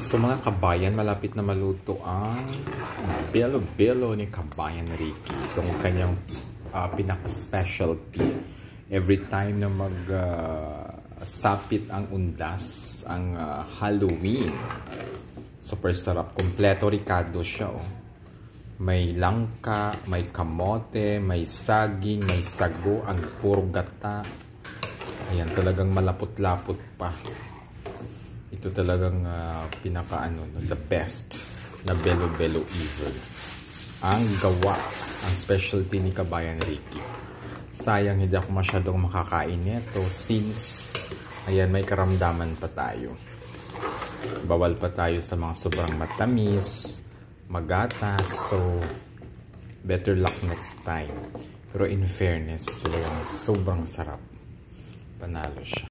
So mga kabayan, malapit na maluto ang belo-belo ni Kabayan Ricky. Itong kanyang pinaka-specialty. Every time na sapit ang undas, ang Halloween. Super sarap. Kompleto ricado siya. Oh. May langka, may kamote, may saging, may sago, ang puro gata. Ayan, talagang malapot-lapot pa. Ito talagang the best na belo-belo ever. Ang gawa, ang specialty ni Kabayan Ricky. Sayang hindi ako masyadong makakain nito since ayan, may karamdaman pa tayo. Bawal pa tayo sa mga sobrang matamis, magatas, so better luck next time. Pero in fairness, sobrang sarap. Panalo siya.